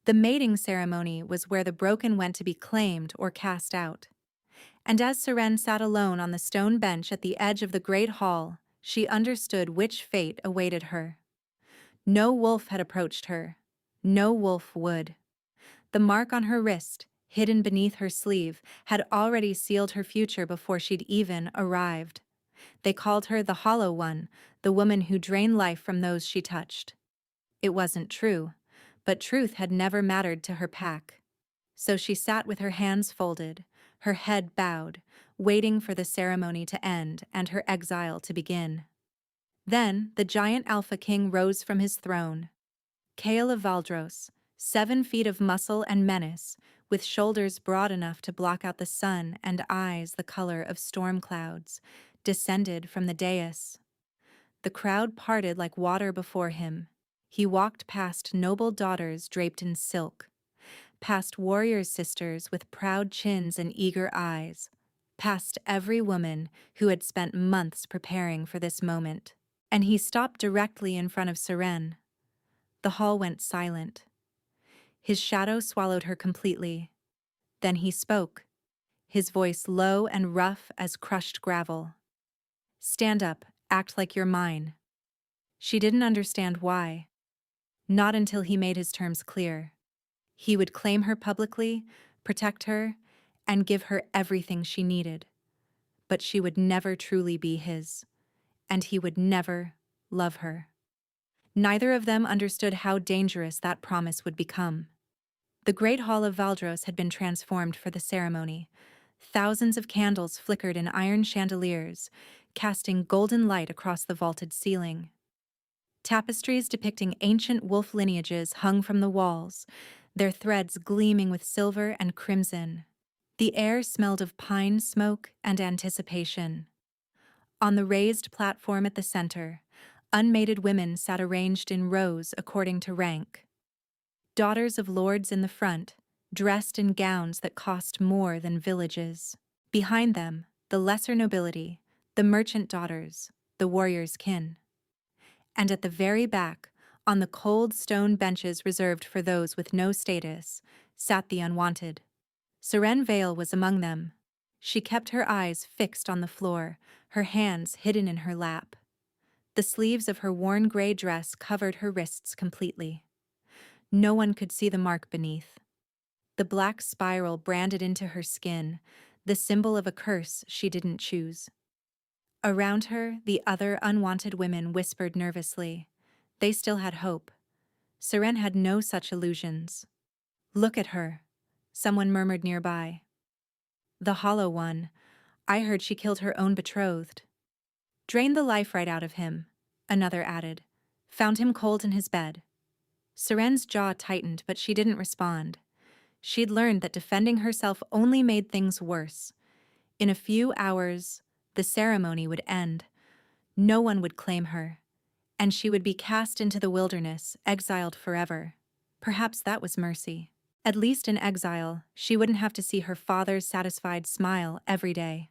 The mating ceremony was where the broken went to be claimed or cast out. And as Seren sat alone on the stone bench at the edge of the great hall, she understood which fate awaited her. No wolf had approached her. No wolf would. The mark on her wrist, hidden beneath her sleeve, had already sealed her future before she'd even arrived. They called her the Hollow One, the woman who drained life from those she touched. It wasn't true, but truth had never mattered to her pack. So she sat with her hands folded, her head bowed, waiting for the ceremony to end and her exile to begin. Then the giant Alpha King rose from his throne. Kael of Valdros, 7 feet of muscle and menace, with shoulders broad enough to block out the sun and eyes the color of storm clouds, descended from the dais. The crowd parted like water before him. He walked past noble daughters draped in silk, past warriors' sisters with proud chins and eager eyes, past every woman who had spent months preparing for this moment. And he stopped directly in front of Seren. The hall went silent. His shadow swallowed her completely. Then he spoke, his voice low and rough as crushed gravel. "Stand up, act like you're mine." She didn't understand why. Not until he made his terms clear. He would claim her publicly, protect her, and give her everything she needed. But she would never truly be his, and he would never love her. Neither of them understood how dangerous that promise would become. The Great Hall of Valdros had been transformed for the ceremony. Thousands of candles flickered in iron chandeliers, casting golden light across the vaulted ceiling. Tapestries depicting ancient wolf lineages hung from the walls, their threads gleaming with silver and crimson. The air smelled of pine smoke and anticipation. On the raised platform at the center, unmated women sat arranged in rows according to rank. Daughters of lords in the front, dressed in gowns that cost more than villages. Behind them, the lesser nobility, the merchant daughters, the warrior's kin. And at the very back, on the cold stone benches reserved for those with no status, sat the unwanted. Seren Vale was among them. She kept her eyes fixed on the floor, her hands hidden in her lap. The sleeves of her worn gray dress covered her wrists completely. No one could see the mark beneath. The black spiral branded into her skin, the symbol of a curse she didn't choose. Around her, the other unwanted women whispered nervously. They still had hope. Seren had no such illusions. "Look at her," someone murmured nearby. "The Hollow One. I heard she killed her own betrothed." "Drained the life right out of him," another added. "Found him cold in his bed." Seren's jaw tightened, but she didn't respond. She'd learned that defending herself only made things worse. In a few hours, the ceremony would end. No one would claim her, and she would be cast into the wilderness, exiled forever. Perhaps that was mercy. At least in exile, she wouldn't have to see her father's satisfied smile every day.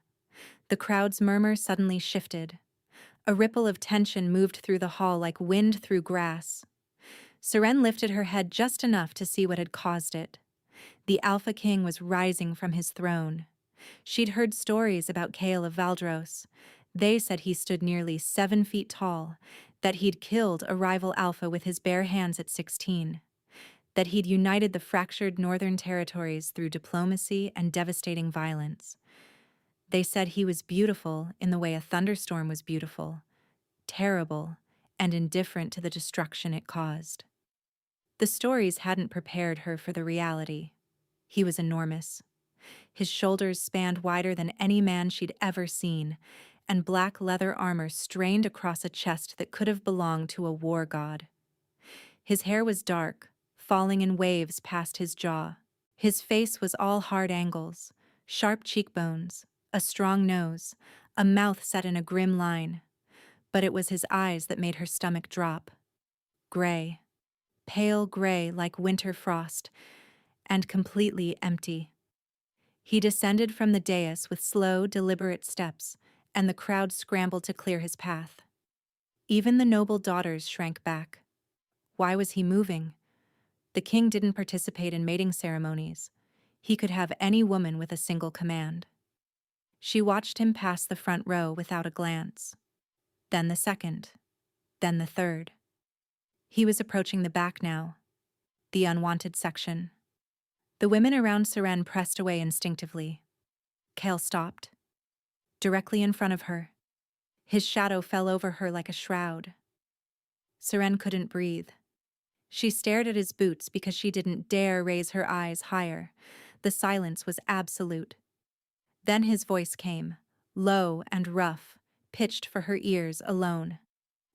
The crowd's murmur suddenly shifted. A ripple of tension moved through the hall like wind through grass. Seren lifted her head just enough to see what had caused it. The Alpha King was rising from his throne. She'd heard stories about Kael of Valdros. They said he stood nearly 7 feet tall, that he'd killed a rival Alpha with his bare hands at 16, that he'd united the fractured northern territories through diplomacy and devastating violence. They said he was beautiful in the way a thunderstorm was beautiful, terrible, and indifferent to the destruction it caused. The stories hadn't prepared her for the reality. He was enormous. His shoulders spanned wider than any man she'd ever seen, and black leather armor strained across a chest that could have belonged to a war god. His hair was dark, falling in waves past his jaw. His face was all hard angles, sharp cheekbones, a strong nose, a mouth set in a grim line. But it was his eyes that made her stomach drop. Gray, pale gray like winter frost, and completely empty. He descended from the dais with slow, deliberate steps, and the crowd scrambled to clear his path. Even the noble daughters shrank back. Why was he moving? The king didn't participate in mating ceremonies. He could have any woman with a single command. She watched him pass the front row without a glance. Then the second. Then the third. He was approaching the back now, the unwanted section. The women around Seren pressed away instinctively. Kale stopped. Directly in front of her. His shadow fell over her like a shroud. Seren couldn't breathe. She stared at his boots because she didn't dare raise her eyes higher. The silence was absolute. Then his voice came, low and rough, pitched for her ears alone.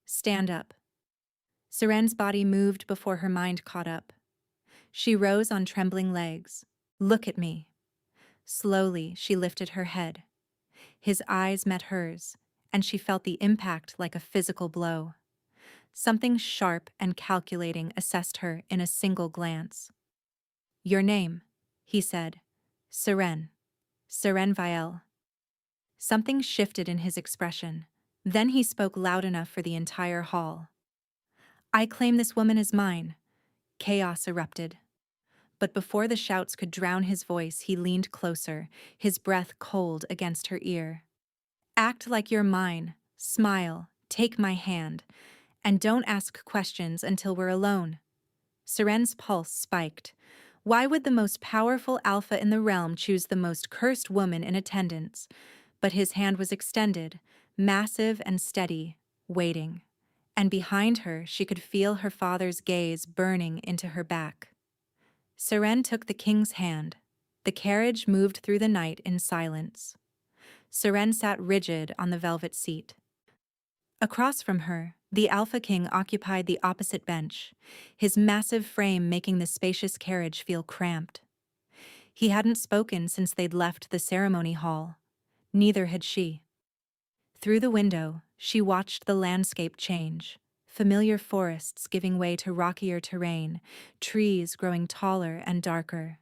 Stand up. Seren's body moved before her mind caught up. She rose on trembling legs. Look at me. Slowly, she lifted her head. His eyes met hers, and she felt the impact like a physical blow. Something sharp and calculating assessed her in a single glance. Your name, he said. Seren. Seren Vielle. Something shifted in his expression. Then he spoke loud enough for the entire hall. I claim this woman as mine. Chaos erupted. But before the shouts could drown his voice, he leaned closer, his breath cold against her ear. Act like you're mine. Smile. Take my hand. And don't ask questions until we're alone. Seren's pulse spiked. Why would the most powerful alpha in the realm choose the most cursed woman in attendance? But his hand was extended, massive and steady, waiting. And behind her, she could feel her father's gaze burning into her back. Seren took the king's hand. The carriage moved through the night in silence. Seren sat rigid on the velvet seat. Across from her, the Alpha King occupied the opposite bench, his massive frame making the spacious carriage feel cramped. He hadn't spoken since they'd left the ceremony hall. Neither had she. Through the window, she watched the landscape change, familiar forests giving way to rockier terrain, trees growing taller and darker.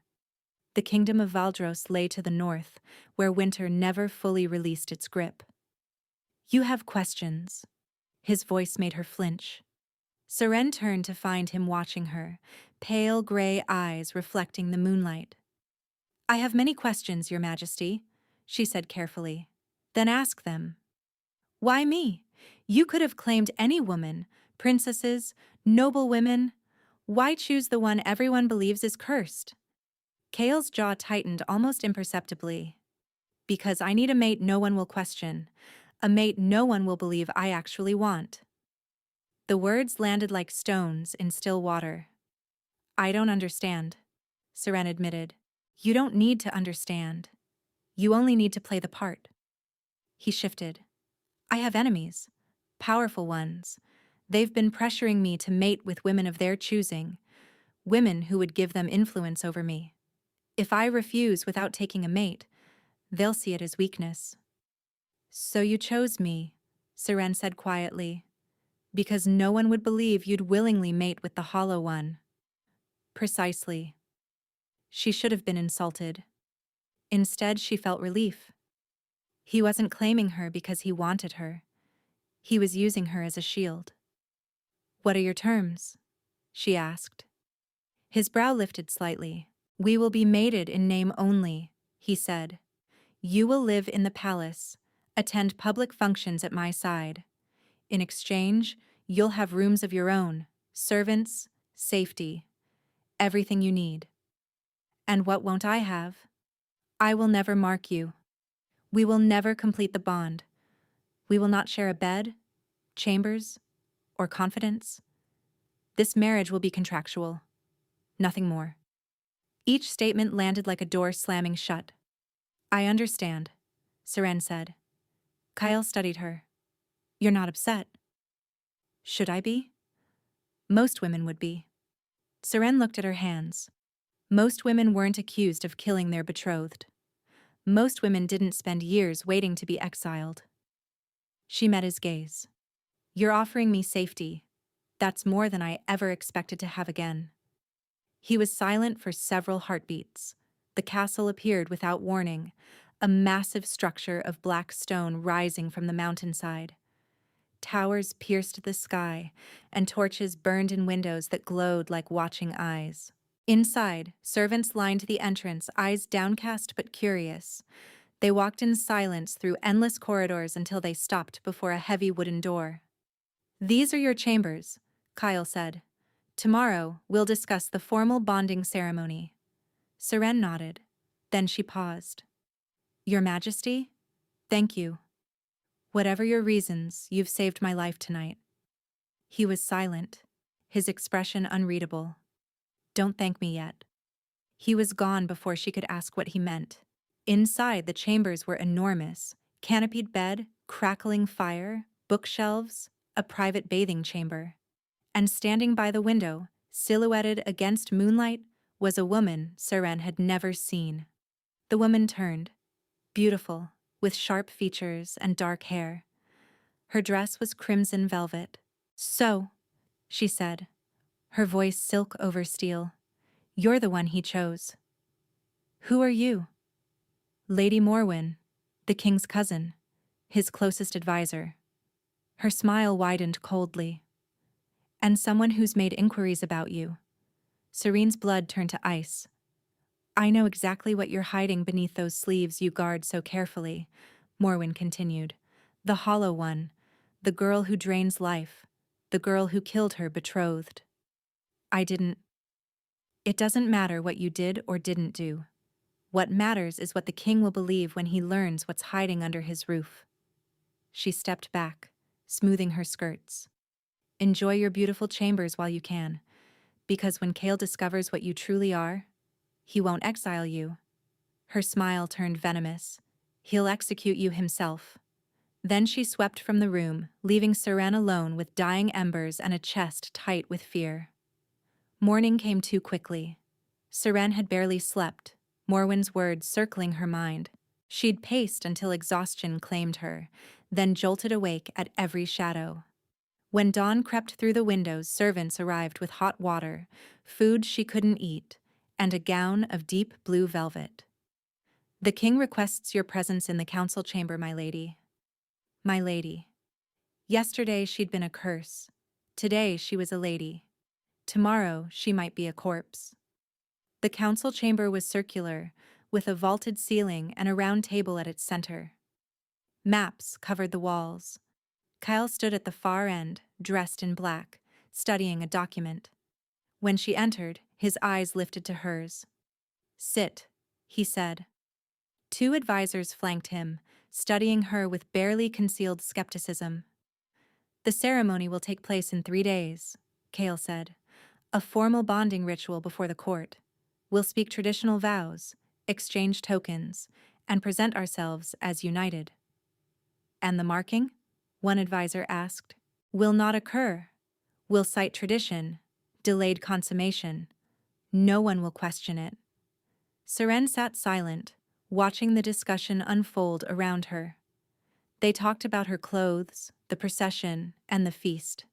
The kingdom of Valdros lay to the north, where winter never fully released its grip. You have questions. His voice made her flinch. Seren turned to find him watching her, pale gray eyes reflecting the moonlight. I have many questions, Your Majesty, she said carefully. Then ask them. Why me? You could have claimed any woman, princesses, noble women. Why choose the one everyone believes is cursed? Kale's jaw tightened almost imperceptibly. Because I need a mate no one will question. A mate no one will believe I actually want. The words landed like stones in still water. I don't understand, Seren admitted. You don't need to understand. You only need to play the part. He shifted. I have enemies. Powerful ones. They've been pressuring me to mate with women of their choosing. Women who would give them influence over me. If I refuse without taking a mate, they'll see it as weakness. So you chose me, Seren said quietly, because no one would believe you'd willingly mate with the Hollow One. Precisely. She should have been insulted. Instead, she felt relief. He wasn't claiming her because he wanted her. He was using her as a shield. What are your terms? She asked. His brow lifted slightly. We will be mated in name only, he said. You will live in the palace, attend public functions at my side. In exchange, you'll have rooms of your own, servants, safety, everything you need. And what won't I have? I will never mark you. We will never complete the bond. We will not share a bed, chambers, or confidence. This marriage will be contractual. Nothing more. Each statement landed like a door slamming shut. I understand, Seren said. Kyle studied her. You're not upset. Should I be? Most women would be. Seren looked at her hands. Most women weren't accused of killing their betrothed. Most women didn't spend years waiting to be exiled. She met his gaze. You're offering me safety. That's more than I ever expected to have again. He was silent for several heartbeats. The castle appeared without warning, a massive structure of black stone rising from the mountainside. Towers pierced the sky, and torches burned in windows that glowed like watching eyes. Inside, servants lined the entrance, eyes downcast but curious. They walked in silence through endless corridors until they stopped before a heavy wooden door. "These are your chambers," Kyle said. "Tomorrow, we'll discuss the formal bonding ceremony." Seren nodded. Then she paused. "Your Majesty? Thank you. Whatever your reasons, you've saved my life tonight." He was silent, his expression unreadable. "Don't thank me yet." He was gone before she could ask what he meant. Inside, the chambers were enormous: canopied bed, crackling fire, bookshelves, a private bathing chamber. And standing by the window, silhouetted against moonlight, was a woman Seren had never seen. The woman turned, beautiful, with sharp features and dark hair. Her dress was crimson velvet. "So," she said, her voice silk over steel, "you're the one he chose." "Who are you?" "Lady Morwen, the king's cousin, his closest advisor." Her smile widened coldly. "And someone who's made inquiries about you." Serene's blood turned to ice. "I know exactly what you're hiding beneath those sleeves you guard so carefully," Morwen continued. "The hollow one, the girl who drains life, the girl who killed her betrothed." "I didn't." "It doesn't matter what you did or didn't do. What matters is what the king will believe when he learns what's hiding under his roof." She stepped back, smoothing her skirts. "Enjoy your beautiful chambers while you can, because when Kale discovers what you truly are, he won't exile you." Her smile turned venomous. "He'll execute you himself." Then she swept from the room, leaving Seren alone with dying embers and a chest tight with fear. Morning came too quickly. Seren had barely slept, Morwen's words circling her mind. She'd paced until exhaustion claimed her, then jolted awake at every shadow. When dawn crept through the windows, servants arrived with hot water, food she couldn't eat, and a gown of deep blue velvet. "The king requests your presence in the council chamber, my lady." My lady. Yesterday she'd been a curse. Today she was a lady. Tomorrow she might be a corpse. The council chamber was circular, with a vaulted ceiling and a round table at its center. Maps covered the walls. Kyle stood at the far end, dressed in black, studying a document. When she entered, his eyes lifted to hers. "Sit," he said. Two advisors flanked him, studying her with barely concealed skepticism. "The ceremony will take place in 3 days," Kale said. "A formal bonding ritual before the court. We'll speak traditional vows, exchange tokens, and present ourselves as united." "And the marking?" one advisor asked. "Will not occur. We'll cite tradition, delayed consummation. No one will question it." Seren sat silent, watching the discussion unfold around her. They talked about her clothes, the procession, and the feast.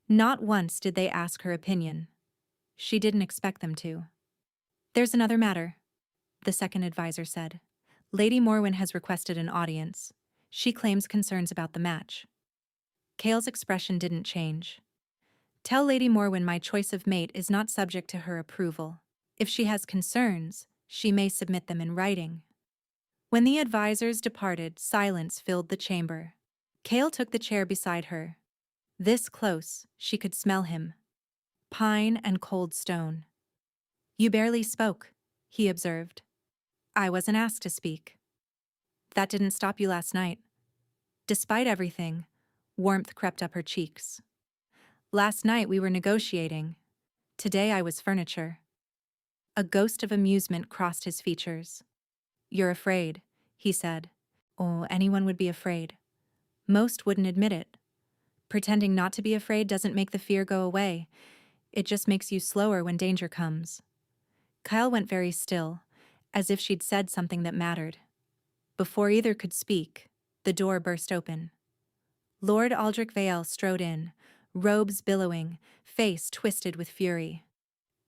Not once did they ask her opinion. She didn't expect them to. "There's another matter," the second advisor said. "Lady Morwen has requested an audience. She claims concerns about the match." Kale's expression didn't change. "Tell Lady Morwen my choice of mate is not subject to her approval. If she has concerns, she may submit them in writing." When the advisors departed, silence filled the chamber. Kale took the chair beside her. This close, she could smell him. Pine and cold stone. "You barely spoke," he observed. "I wasn't asked to speak." "That didn't stop you last night." Despite everything, warmth crept up her cheeks. "Last night we were negotiating. Today I was furniture." A ghost of amusement crossed his features. "You're afraid," he said. "Oh, anyone would be afraid. Most wouldn't admit it. Pretending not to be afraid doesn't make the fear go away. It just makes you slower when danger comes." Kyle went very still, as if she'd said something that mattered. Before either could speak, the door burst open. Lord Aldrich Vale strode in, robes billowing, face twisted with fury.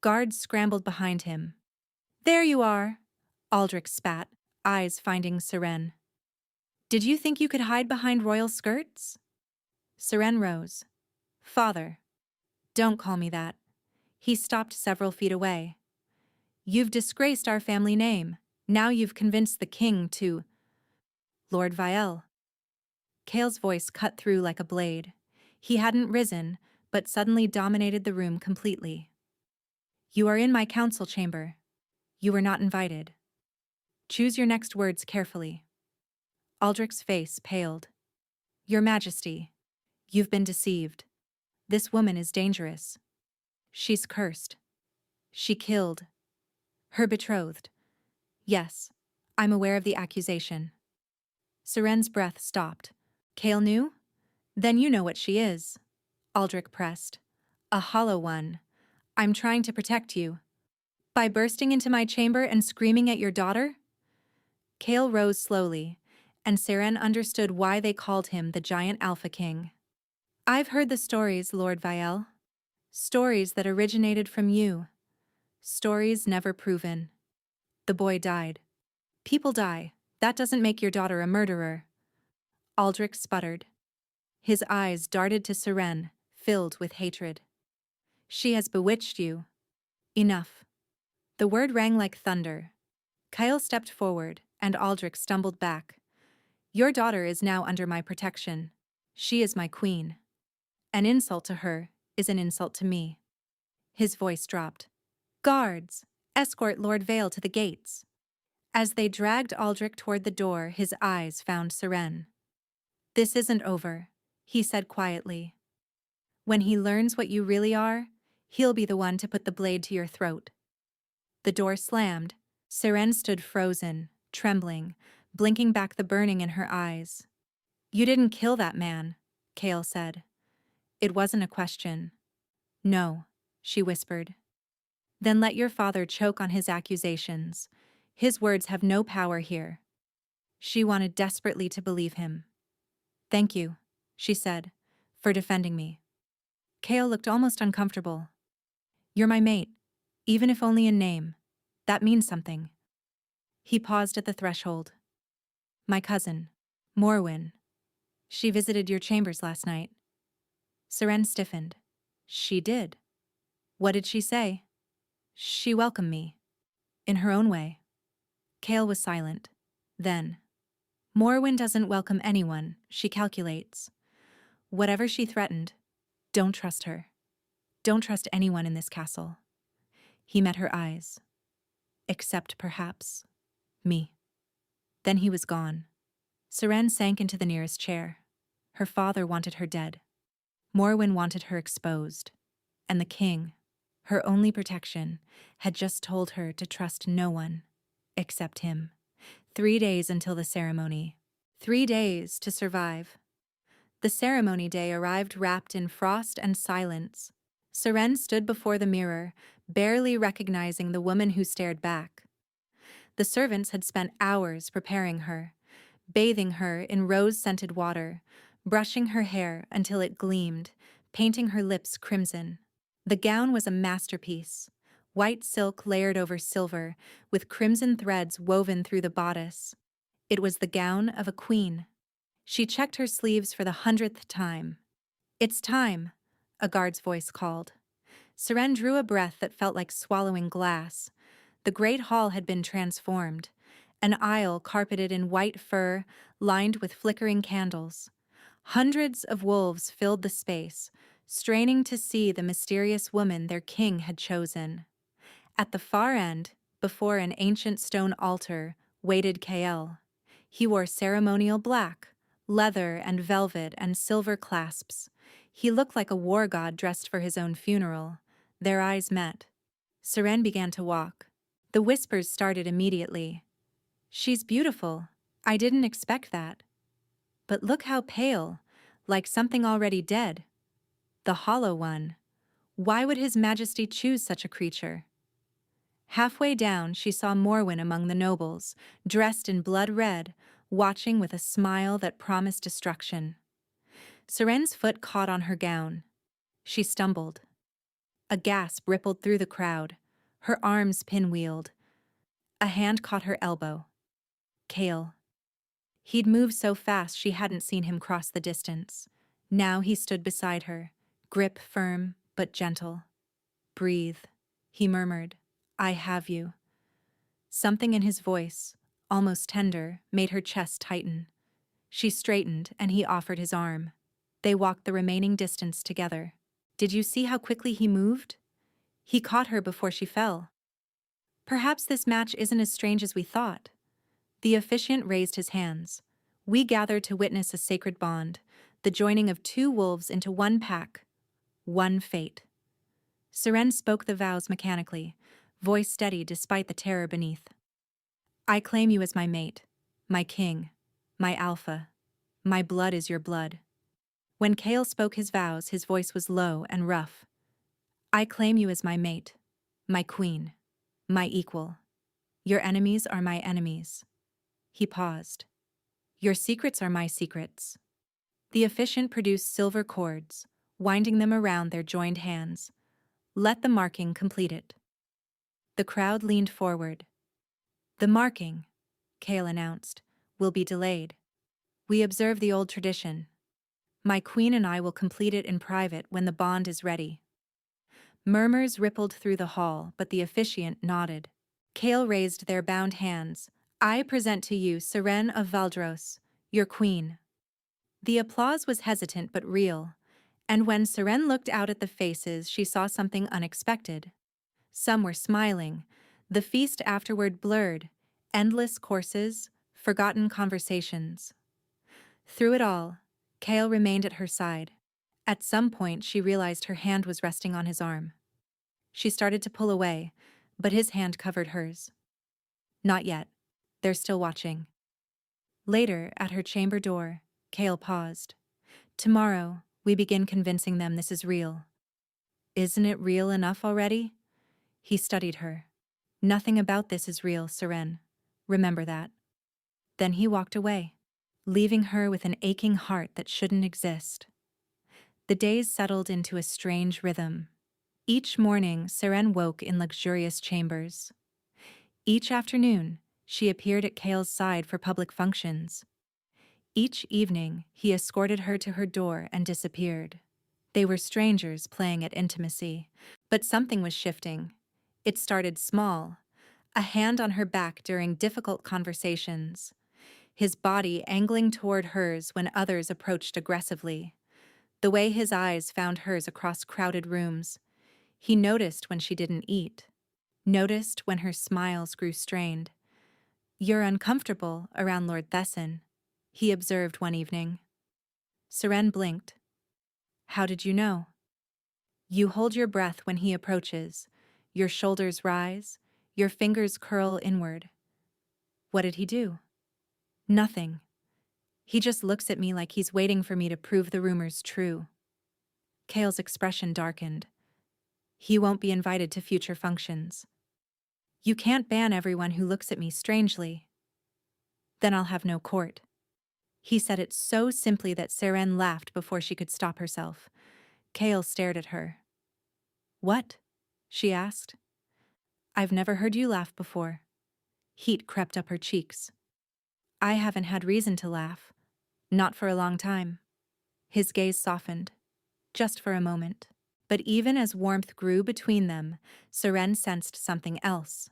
Guards scrambled behind him. "There you are," Aldrich spat, eyes finding Seren. "Did you think you could hide behind royal skirts?" Seren rose. Father. Don't call me that. He stopped several feet away. You've disgraced our family name. Now you've convinced the king to… Lord Vielle. Cale's voice cut through like a blade. He hadn't risen, but suddenly dominated the room completely. You are in my council chamber. You were not invited. Choose your next words carefully. Aldrich's face paled. Your Majesty, you've been deceived. This woman is dangerous. She's cursed. She killed her betrothed. Yes, I'm aware of the accusation. Seren's breath stopped. Cale knew? Then you know what she is. Aldrich pressed. A hollow one. I'm trying to protect you. By bursting into my chamber and screaming at your daughter? Cale rose slowly, and Seren understood why they called him the Giant Alpha King. I've heard the stories, Lord Vielle. Stories that originated from you. Stories never proven. The boy died. People die. That doesn't make your daughter a murderer. Aldrich sputtered. His eyes darted to Seren, filled with hatred. She has bewitched you. Enough. The word rang like thunder. Kyle stepped forward, and Aldrich stumbled back. Your daughter is now under my protection. She is my queen. An insult to her is an insult to me. His voice dropped. Guards, escort Lord Vale to the gates. As they dragged Aldrich toward the door, his eyes found Seren. This isn't over, he said quietly. When he learns what you really are, he'll be the one to put the blade to your throat. The door slammed. Seren stood frozen, trembling, blinking back the burning in her eyes. You didn't kill that man, Cale said. It wasn't a question. No, she whispered. Then let your father choke on his accusations. His words have no power here. She wanted desperately to believe him. Thank you, she said, for defending me. Cale looked almost uncomfortable. You're my mate, even if only in name. That means something. He paused at the threshold. My cousin, Morwen. She visited your chambers last night. Seren stiffened. She did. What did she say? She welcomed me. In her own way. Cale was silent. Then. Morwen doesn't welcome anyone, she calculates. Whatever she threatened, don't trust her. Don't trust anyone in this castle. He met her eyes. Except, perhaps, me. Then he was gone. Seren sank into the nearest chair. Her father wanted her dead. Morwen wanted her exposed. And the king, her only protection, had just told her to trust no one, except him. 3 days until the ceremony. 3 days to survive. The ceremony day arrived wrapped in frost and silence. Seren stood before the mirror, barely recognizing the woman who stared back. The servants had spent hours preparing her, bathing her in rose-scented water, brushing her hair until it gleamed, painting her lips crimson. The gown was a masterpiece, white silk layered over silver, with crimson threads woven through the bodice. It was the gown of a queen. She checked her sleeves for the 100th time. It's time, a guard's voice called. Seren drew a breath that felt like swallowing glass. The great hall had been transformed, an aisle carpeted in white fur, lined with flickering candles. Hundreds of wolves filled the space, straining to see the mysterious woman their king had chosen. At the far end, before an ancient stone altar, waited Kael. He wore ceremonial black, leather and velvet and silver clasps. He looked like a war god dressed for his own funeral. Their eyes met. Seren began to walk. The whispers started immediately. She's beautiful. I didn't expect that. But look how pale, like something already dead. The Hollow One. Why would His Majesty choose such a creature? Halfway down, she saw Morwen among the nobles, dressed in blood red, watching with a smile that promised destruction. Seren's foot caught on her gown. She stumbled. A gasp rippled through the crowd, her arms pinwheeled. A hand caught her elbow. Cale. He'd moved so fast she hadn't seen him cross the distance. Now he stood beside her, grip firm but gentle. "Breathe," he murmured. "I have you." Something in his voice, almost tender, made her chest tighten. She straightened and he offered his arm. They walked the remaining distance together. Did you see how quickly he moved? He caught her before she fell. Perhaps this match isn't as strange as we thought. The officiant raised his hands. We gather to witness a sacred bond, the joining of two wolves into one pack, one fate. Seren spoke the vows mechanically, voice steady despite the terror beneath. "I claim you as my mate, my king, my alpha. My blood is your blood." When Kale spoke his vows, his voice was low and rough. "I claim you as my mate, my queen, my equal. Your enemies are my enemies." He paused. "Your secrets are my secrets." The officiant produced silver cords, winding them around their joined hands. "Let the marking complete it." The crowd leaned forward. "The marking," Kale announced, "will be delayed. We observe the old tradition. My queen and I will complete it in private when the bond is ready." Murmurs rippled through the hall, but the officiant nodded. Kale raised their bound hands. "I present to you Seren of Valdros, your queen." The applause was hesitant but real, and when Seren looked out at the faces, she saw something unexpected. Some were smiling, the feast afterward blurred, endless courses, forgotten conversations. Through it all, Kale remained at her side. At some point, she realized her hand was resting on his arm. She started to pull away, but his hand covered hers. "Not yet. They're still watching." Later, at her chamber door, Kale paused. "Tomorrow, we begin convincing them this is real." "Isn't it real enough already?" He studied her. "Nothing about this is real, Seren. Remember that." Then he walked away, leaving her with an aching heart that shouldn't exist. The days settled into a strange rhythm. Each morning, Seren woke in luxurious chambers. Each afternoon, she appeared at Kale's side for public functions. Each evening, he escorted her to her door and disappeared. They were strangers playing at intimacy, but something was shifting. It started small, a hand on her back during difficult conversations, his body angling toward hers when others approached aggressively, the way his eyes found hers across crowded rooms. He noticed when she didn't eat, noticed when her smiles grew strained. "You're uncomfortable around Lord Thesson," he observed one evening. Seren blinked. "How did you know?" "You hold your breath when he approaches. Your shoulders rise, your fingers curl inward." "What did he do?" "Nothing. He just looks at me like he's waiting for me to prove the rumors true." Kale's expression darkened. "He won't be invited to future functions." "You can't ban everyone who looks at me strangely." "Then I'll have no court." He said it so simply that Seren laughed before she could stop herself. Kale stared at her. "What?" she asked. "I've never heard you laugh before." Heat crept up her cheeks. "I haven't had reason to laugh. Not for a long time." His gaze softened. Just for a moment. But even as warmth grew between them, Seren sensed something else.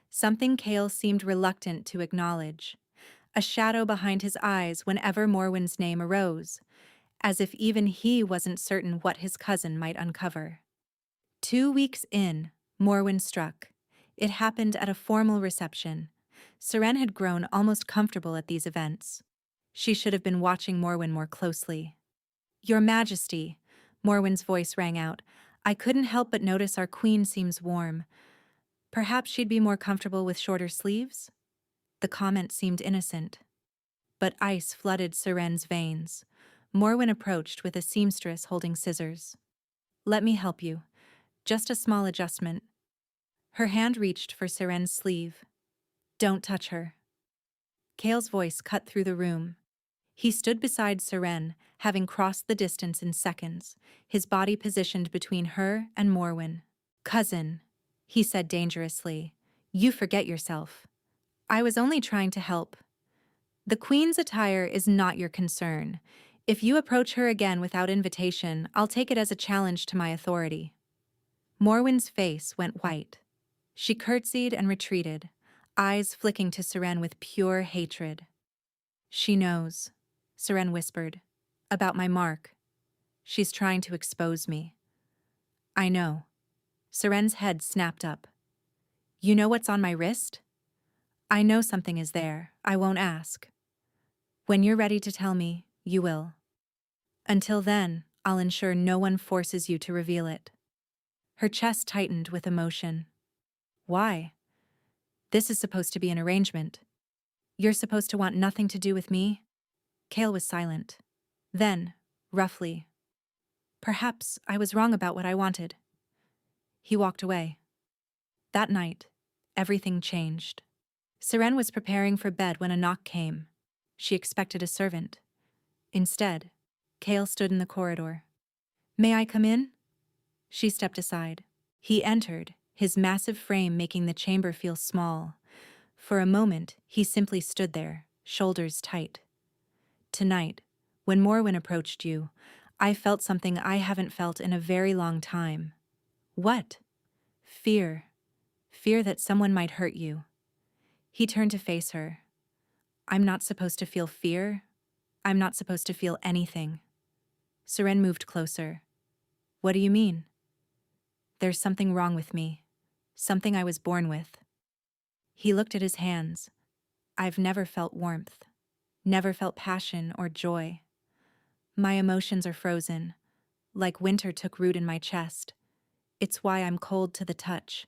Something Kale seemed reluctant to acknowledge. A shadow behind his eyes whenever Morwen's name arose, as if even he wasn't certain what his cousin might uncover. 2 weeks in, Morwen struck. It happened at a formal reception. Seren had grown almost comfortable at these events. She should have been watching Morwen more closely. "Your Majesty," Morwen's voice rang out, "I couldn't help but notice our queen seems warm. Perhaps she'd be more comfortable with shorter sleeves?" The comment seemed innocent. But ice flooded Seren's veins. Morwen approached with a seamstress holding scissors. "Let me help you. Just a small adjustment." Her hand reached for Seren's sleeve. "Don't touch her." Kale's voice cut through the room. He stood beside Seren, having crossed the distance in seconds, his body positioned between her and Morwen. "Cousin," he said dangerously, "you forget yourself. I was only trying to help. The Queen's attire is not your concern. If you approach her again without invitation, I'll take it as a challenge to my authority. Morwen's face went white. She curtsied and retreated, eyes flicking to Seren with pure hatred. She knows, Seren whispered, about my mark. She's trying to expose me. I know. Seren's head snapped up. You know what's on my wrist? I know something is there. I won't ask. When you're ready to tell me, you will. Until then, I'll ensure no one forces you to reveal it. Her chest tightened with emotion. Why? This is supposed to be an arrangement. You're supposed to want nothing to do with me? Kale was silent. Then, roughly, perhaps I was wrong about what I wanted. He walked away. That night, everything changed. Seren was preparing for bed when a knock came. She expected a servant. Instead, Kale stood in the corridor. May I come in? She stepped aside. He entered, his massive frame making the chamber feel small. For a moment, he simply stood there, shoulders tight. Tonight, when Morwen approached you, I felt something I haven't felt in a very long time. What? Fear. Fear that someone might hurt you. He turned to face her. I'm not supposed to feel fear. I'm not supposed to feel anything. Seren moved closer. What do you mean? There's something wrong with me. Something I was born with. He looked at his hands. I've never felt warmth. Never felt passion or joy. My emotions are frozen, like winter took root in my chest. It's why I'm cold to the touch.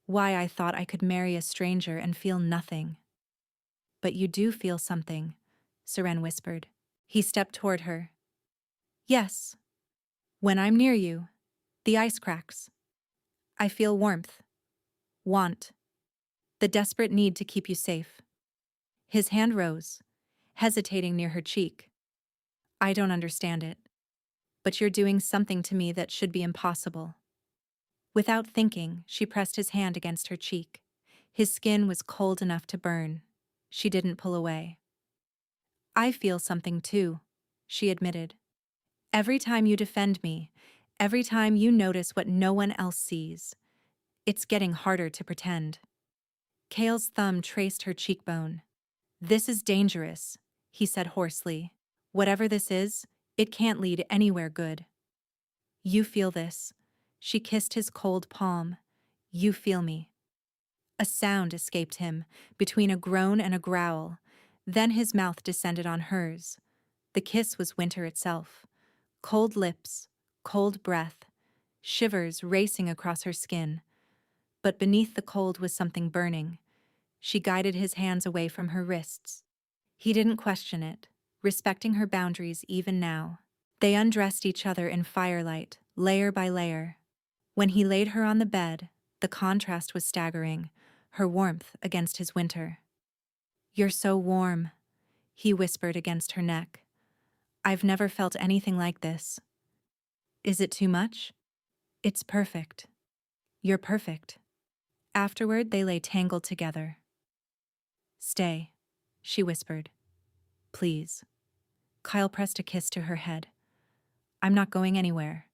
Why I thought I could marry a stranger and feel nothing. But you do feel something, Seren whispered. He stepped toward her. Yes. When I'm near you, the ice cracks. I feel warmth. Want. The desperate need to keep you safe. His hand rose, hesitating near her cheek. I don't understand it. But you're doing something to me that should be impossible. Without thinking, she pressed his hand against her cheek. His skin was cold enough to burn. She didn't pull away. I feel something too, she admitted. Every time you defend me, every time you notice what no one else sees, it's getting harder to pretend. Kale's thumb traced her cheekbone. This is dangerous, he said hoarsely. Whatever this is, it can't lead anywhere good. You feel this. She kissed his cold palm. You feel me. A sound escaped him, between a groan and a growl. Then his mouth descended on hers. The kiss was winter itself. Cold lips, cold breath, shivers racing across her skin. But beneath the cold was something burning. She guided his hands away from her wrists. He didn't question it, respecting her boundaries even now. They undressed each other in firelight, layer by layer. When he laid her on the bed, the contrast was staggering, her warmth against his winter. You're so warm, he whispered against her neck. I've never felt anything like this. Is it too much? It's perfect. You're perfect. Afterward, they lay tangled together. Stay, she whispered. Please. Kyle pressed a kiss to her head. I'm not going anywhere.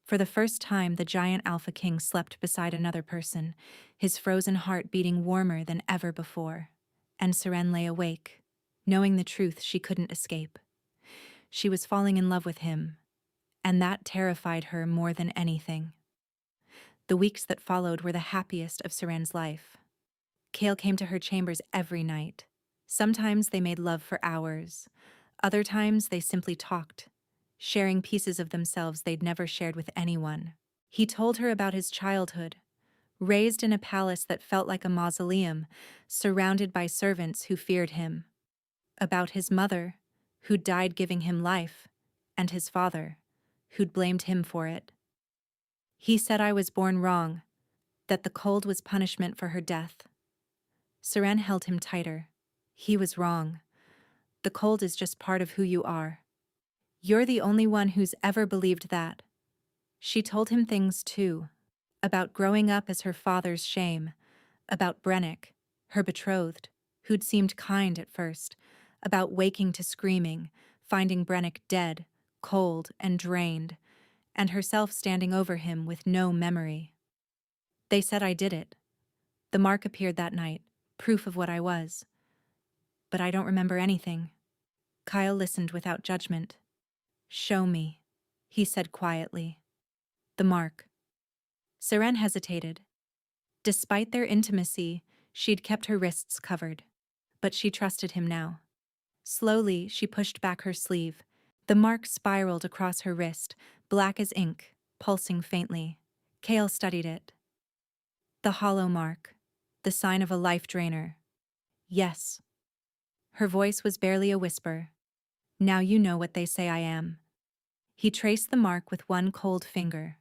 For the first time, the giant Alpha King slept beside another person, his frozen heart beating warmer than ever before. And Seren lay awake, knowing the truth she couldn't escape. She was falling in love with him, and that terrified her more than anything. The weeks that followed were the happiest of Seren's life. Kale came to her chambers every night. Sometimes they made love for hours. Other times they simply talked, sharing pieces of themselves they'd never shared with anyone. He told her about his childhood, raised in a palace that felt like a mausoleum, surrounded by servants who feared him. About his mother, who died giving him life, and his father, who'd blamed him for it. He said I was born wrong, that the cold was punishment for her death. Seren held him tighter. He was wrong. The cold is just part of who you are. You're the only one who's ever believed that. She told him things too, about growing up as her father's shame, about Brennick, her betrothed, who'd seemed kind at first, about waking to screaming, finding Brennick dead, cold and drained, and herself standing over him with no memory. They said I did it. The mark appeared that night, proof of what I was. But I don't remember anything. Kyle listened without judgment. Show me, he said quietly. The mark. Seren hesitated. Despite their intimacy, she'd kept her wrists covered. But she trusted him now. Slowly, she pushed back her sleeve. The mark spiraled across her wrist, black as ink, pulsing faintly. Kale studied it. The hollow mark. The sign of a life drainer. Yes. Her voice was barely a whisper. Now you know what they say I am. He traced the mark with one cold finger,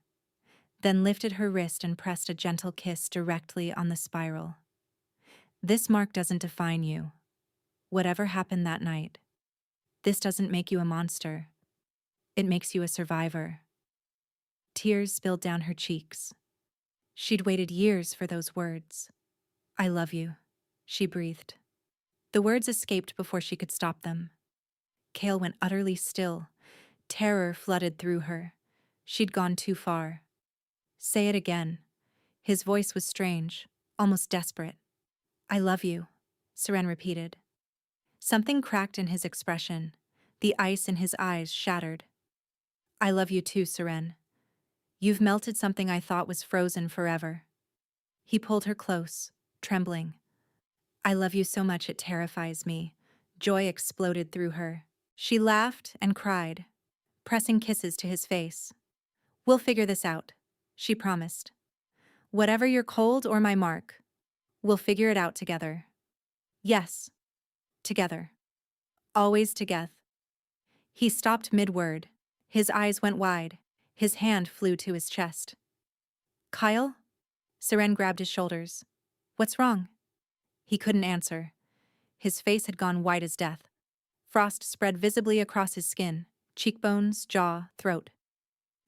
then lifted her wrist and pressed a gentle kiss directly on the spiral. This mark doesn't define you. Whatever happened that night, this doesn't make you a monster. It makes you a survivor. Tears spilled down her cheeks. She'd waited years for those words. I love you, she breathed. The words escaped before she could stop them. Kale went utterly still. Terror flooded through her. She'd gone too far. Say it again. His voice was strange, almost desperate. I love you, Seren repeated. Something cracked in his expression. The ice in his eyes shattered. I love you too, Seren. You've melted something I thought was frozen forever. He pulled her close, trembling. I love you so much it terrifies me. Joy exploded through her. She laughed and cried, pressing kisses to his face. We'll figure this out, she promised. Whatever your cold or my mark, we'll figure it out together. Yes, together. Always together. He stopped mid-word. His eyes went wide. His hand flew to his chest. Kyle? Seren grabbed his shoulders. What's wrong? He couldn't answer. His face had gone white as death. Frost spread visibly across his skin, cheekbones, jaw, throat.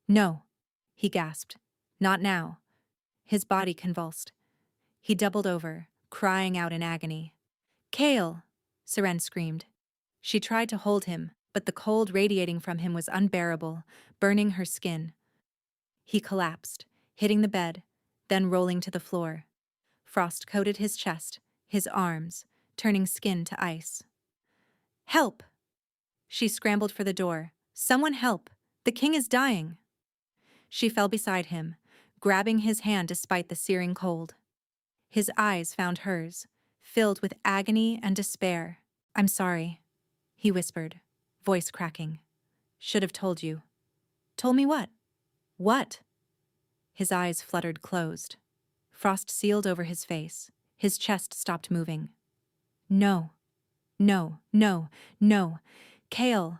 No, he gasped. Not now. His body convulsed. He doubled over, crying out in agony. Kale! Seren screamed. She tried to hold him, but the cold radiating from him was unbearable, burning her skin. He collapsed, hitting the bed, then rolling to the floor. Frost coated his chest, his arms, turning skin to ice. Help! She scrambled for the door. Someone help! The king is dying! She fell beside him, grabbing his hand despite the searing cold. His eyes found hers, filled with agony and despair. I'm sorry, he whispered, voice cracking. Should have told you. Told me what? What? His eyes fluttered closed. Frost sealed over his face. His chest stopped moving. No. No, no, no. Kale.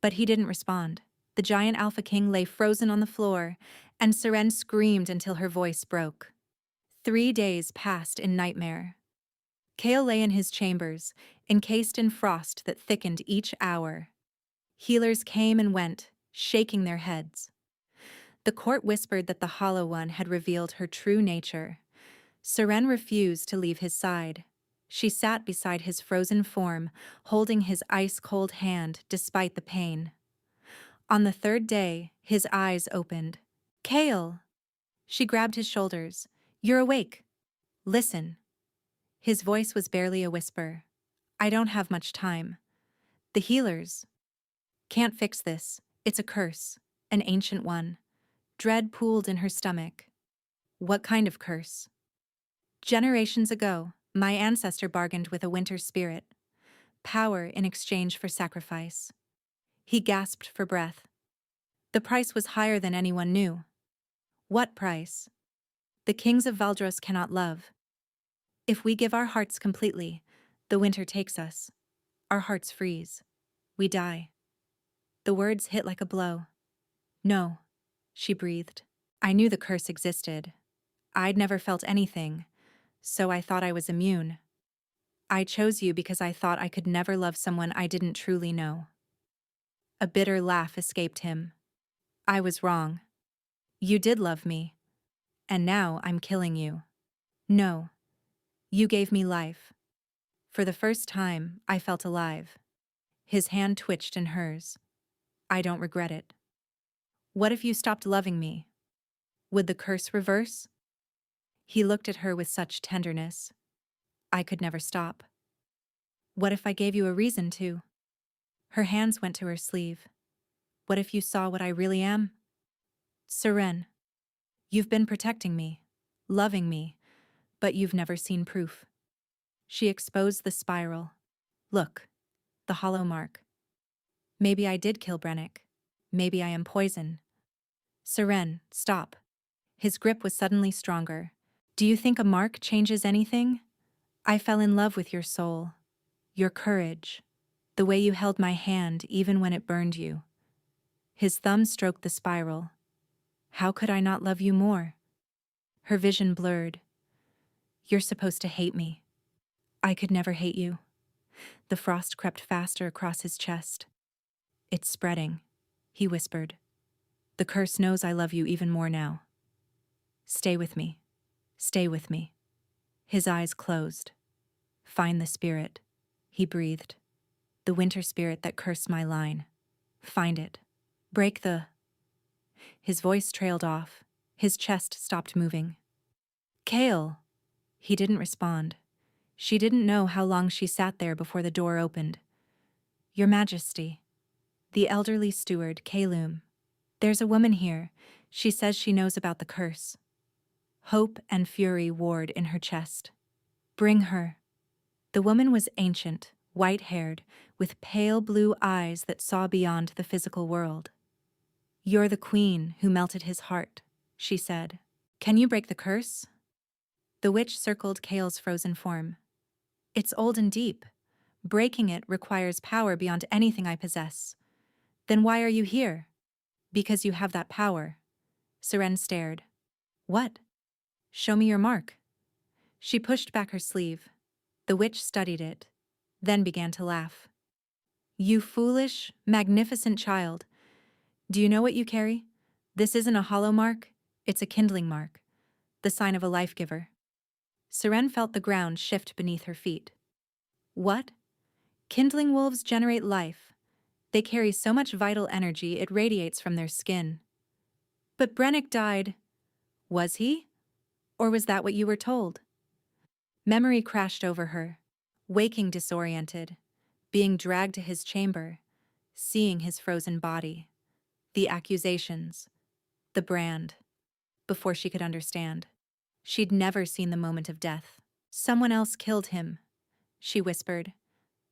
But he didn't respond. The giant Alpha King lay frozen on the floor, and Seren screamed until her voice broke. 3 days passed in nightmare. Kale lay in his chambers, encased in frost that thickened each hour. Healers came and went, shaking their heads. The court whispered that the Hollow One had revealed her true nature. Seren refused to leave his side. She sat beside his frozen form, holding his ice-cold hand despite the pain. On the 3rd day, his eyes opened. Kale! She grabbed his shoulders. You're awake. Listen. His voice was barely a whisper. I don't have much time. The healers can't fix this. It's a curse, an ancient one. Dread pooled in her stomach. What kind of curse? Generations ago, my ancestor bargained with a winter spirit. Power in exchange for sacrifice. He gasped for breath. The price was higher than anyone knew. What price? The kings of Valdros cannot love. If we give our hearts completely, the winter takes us. Our hearts freeze. We die. The words hit like a blow. No, she breathed. I knew the curse existed. I'd never felt anything, so I thought I was immune. I chose you because I thought I could never love someone I didn't truly know. A bitter laugh escaped him. I was wrong. You did love me. And now I'm killing you. No. You gave me life. For the first time, I felt alive. His hand twitched in hers. I don't regret it. What if you stopped loving me? Would the curse reverse? He looked at her with such tenderness. I could never stop. What if I gave you a reason to? Her hands went to her sleeve. What if you saw what I really am? Seren, you've been protecting me, loving me, but you've never seen proof. She exposed the spiral. Look, the hollow mark. Maybe I did kill Brennick. Maybe I am poison. Seren, stop. His grip was suddenly stronger. Do you think a mark changes anything? I fell in love with your soul, your courage, the way you held my hand even when it burned you. His thumb stroked the spiral. How could I not love you more? Her vision blurred. You're supposed to hate me. I could never hate you. The frost crept faster across his chest. It's spreading, he whispered. The curse knows I love you even more now. Stay with me. Stay with me. His eyes closed. Find the spirit, he breathed. The winter spirit that cursed my line. Find it. Break the... His voice trailed off. His chest stopped moving. Kale! He didn't respond. She didn't know how long she sat there before the door opened. Your Majesty. The elderly steward, Kalum. There's a woman here. She says she knows about the curse. Hope and fury warred in her chest. Bring her. The woman was ancient, white-haired, with pale blue eyes that saw beyond the physical world. You're the queen who melted his heart, she said. Can you break the curse? The witch circled Kale's frozen form. It's old and deep. Breaking it requires power beyond anything I possess. Then why are you here? Because you have that power. Seren stared. What? Show me your mark. She pushed back her sleeve. The witch studied it, then began to laugh. You foolish, magnificent child. Do you know what you carry? This isn't a hollow mark, it's a kindling mark, the sign of a life-giver. Seren felt the ground shift beneath her feet. What? Kindling wolves generate life. They carry so much vital energy it radiates from their skin. But Brennick died. Was he? Or was that what you were told? Memory crashed over her, waking disoriented, being dragged to his chamber, seeing his frozen body, the accusations, the brand. Before she could understand, she'd never seen the moment of death. Someone else killed him, she whispered,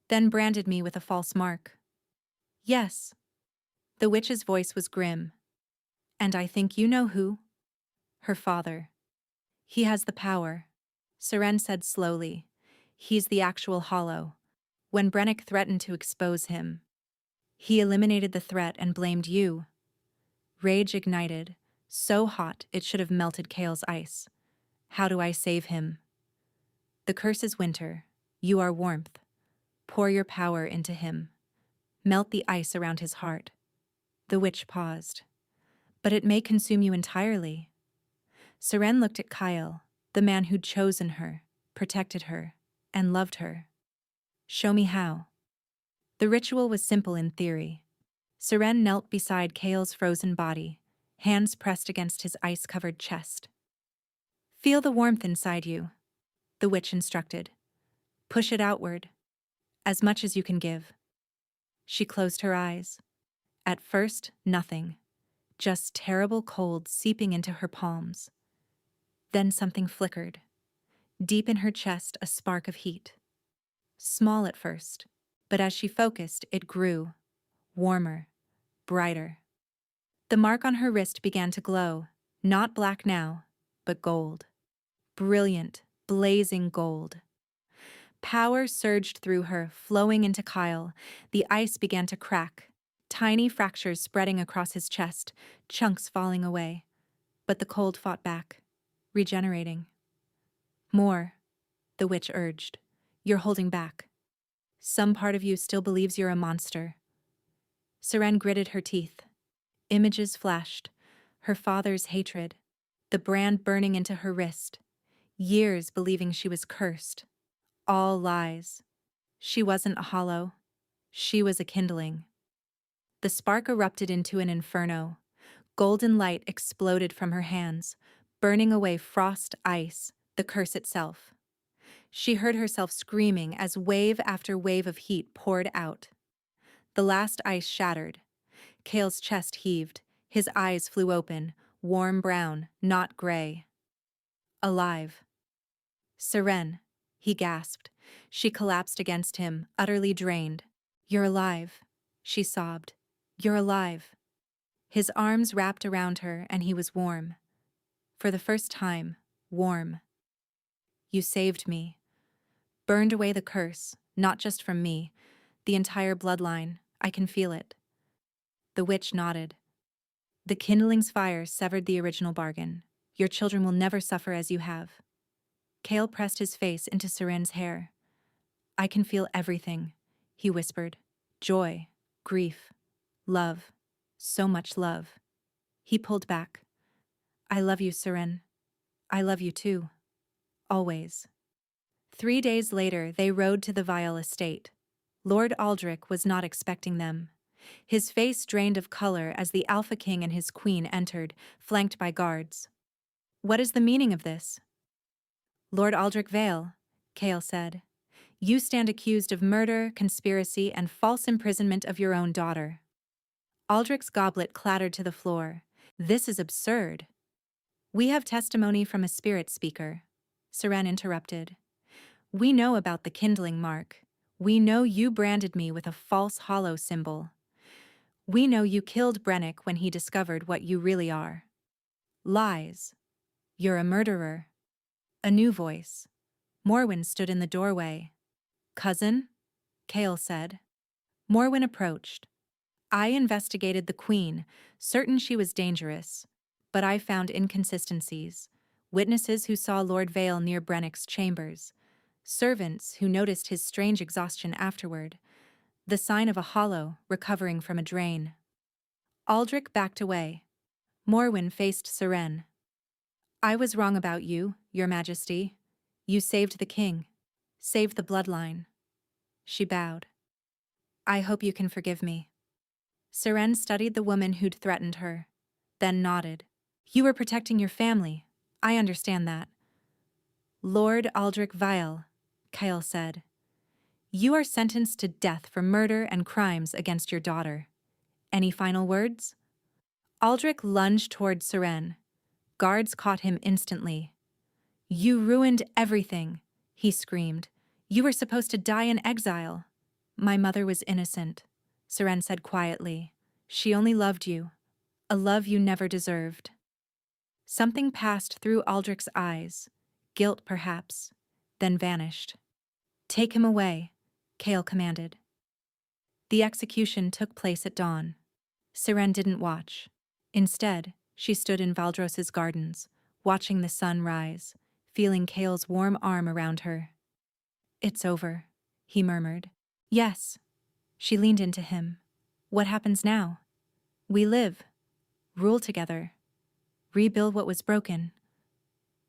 then branded me with a false mark. Yes. The witch's voice was grim. And I think you know who? Her father. He has the power. Seren said slowly. He's the actual hollow. When Brennick threatened to expose him, he eliminated the threat and blamed you. Rage ignited, so hot it should have melted Kale's ice. How do I save him? The curse is winter. You are warmth. Pour your power into him. Melt the ice around his heart. The witch paused. But it may consume you entirely. Seren looked at Kyle, the man who'd chosen her, protected her, and loved her. Show me how. The ritual was simple in theory. Seren knelt beside Kale's frozen body, hands pressed against his ice-covered chest. Feel the warmth inside you, the witch instructed. Push it outward, as much as you can give. She closed her eyes. At first, nothing, just terrible cold seeping into her palms. Then something flickered. Deep in her chest, a spark of heat. Small at first, but as she focused, it grew, warmer, brighter. The mark on her wrist began to glow, not black now, but gold. Brilliant, blazing gold. Power surged through her, flowing into Kyle. The ice began to crack, tiny fractures spreading across his chest, chunks falling away. But the cold fought back, regenerating. More, the witch urged. You're holding back. Some part of you still believes you're a monster. Seren gritted her teeth. Images flashed. Her father's hatred. The brand burning into her wrist. Years believing she was cursed. All lies. She wasn't a hollow. She was a kindling. The spark erupted into an inferno. Golden light exploded from her hands, burning away frost, ice, the curse itself. She heard herself screaming as wave after wave of heat poured out. The last ice shattered. Kale's chest heaved, his eyes flew open, warm brown, not gray. Alive. Seren, he gasped. She collapsed against him, utterly drained. You're alive, she sobbed. You're alive. His arms wrapped around her and he was warm. For the first time, warm. You saved me. Burned away the curse, not just from me, the entire bloodline. I can feel it. The witch nodded. The kindling's fire severed the original bargain. Your children will never suffer as you have. Kale pressed his face into Seren's hair. I can feel everything, he whispered. Joy, grief, love, so much love. He pulled back. I love you, Seren. I love you too. Always. 3 days later, they rode to the Vial estate. Lord Aldrich was not expecting them. His face drained of color as the Alpha King and his queen entered, flanked by guards. What is the meaning of this? Lord Aldrich Vale, Kale said. You stand accused of murder, conspiracy, and false imprisonment of your own daughter. Aldrich's goblet clattered to the floor. This is absurd. We have testimony from a spirit speaker, Seren interrupted. We know about the kindling mark. We know you branded me with a false hollow symbol. We know you killed Brennick when he discovered what you really are. Lies. You're a murderer. A new voice. Morwen stood in the doorway. Cousin? Kale said. Morwen approached. I investigated the queen, certain she was dangerous, but I found inconsistencies. Witnesses who saw Lord Vale near Brennick's chambers. Servants who noticed his strange exhaustion afterward. The sign of a hollow recovering from a drain. Aldrich backed away. Morwen faced Seren. I was wrong about you, Your Majesty. You saved the king. Saved the bloodline. She bowed. I hope you can forgive me. Seren studied the woman who'd threatened her, then nodded. You were protecting your family. I understand that. Lord Aldrich Vile, Kyle said. You are sentenced to death for murder and crimes against your daughter. Any final words? Aldrich lunged toward Seren. Guards caught him instantly. You ruined everything, he screamed. You were supposed to die in exile. My mother was innocent, Seren said quietly. She only loved you, a love you never deserved. Something passed through Aldrich's eyes, guilt perhaps, then vanished. Take him away, Kale commanded. The execution took place at dawn. Seren didn't watch. Instead, she stood in Valdros's gardens, watching the sun rise, feeling Kale's warm arm around her. It's over, he murmured. Yes. She leaned into him. What happens now? We live, rule together, rebuild what was broken.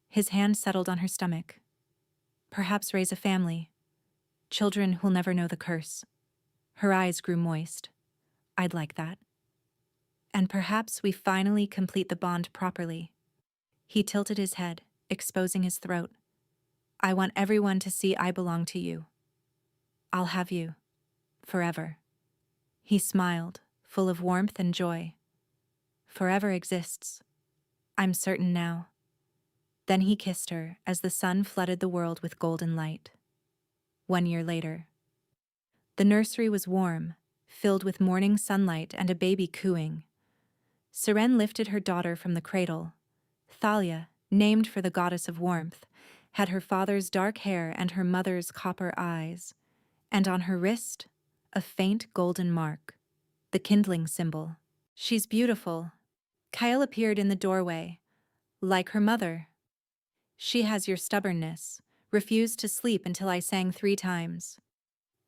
His hand settled on her stomach. Perhaps raise a family. Children who'll never know the curse. Her eyes grew moist. I'd like that. And perhaps we finally complete the bond properly. He tilted his head, exposing his throat. I want everyone to see I belong to you. I'll have you. Forever. He smiled, full of warmth and joy. Forever exists. I'm certain now. Then he kissed her as the sun flooded the world with golden light. 1 year later. The nursery was warm, filled with morning sunlight and a baby cooing. Seren lifted her daughter from the cradle. Thalia, named for the goddess of warmth, had her father's dark hair and her mother's copper eyes, and on her wrist, a faint golden mark, the kindling symbol. She's beautiful. Kyle appeared in the doorway, like her mother. She has your stubbornness, refused to sleep until I sang 3 times.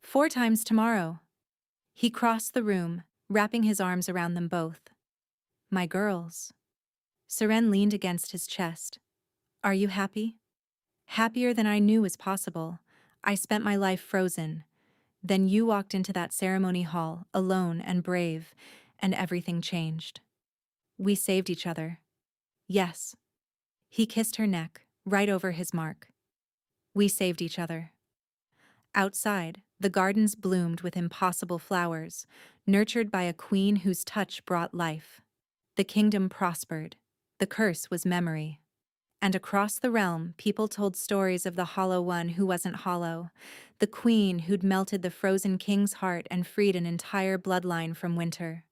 4 times tomorrow. He crossed the room, wrapping his arms around them both. My girls. Seren leaned against his chest. Are you happy? Happier than I knew was possible. I spent my life frozen, Then you walked into that ceremony hall, alone and brave, and everything changed. We saved each other. Yes. He kissed her neck, right over his mark. We saved each other. Outside, the gardens bloomed with impossible flowers, nurtured by a queen whose touch brought life. The kingdom prospered. The curse was memory. And across the realm, people told stories of the hollow one who wasn't hollow, the queen who'd melted the frozen king's heart and freed an entire bloodline from winter.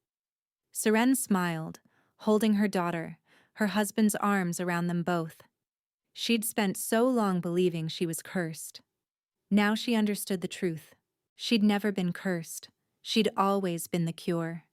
Seren smiled, holding her daughter, her husband's arms around them both. She'd spent so long believing she was cursed. Now she understood the truth. She'd never been cursed. She'd always been the cure.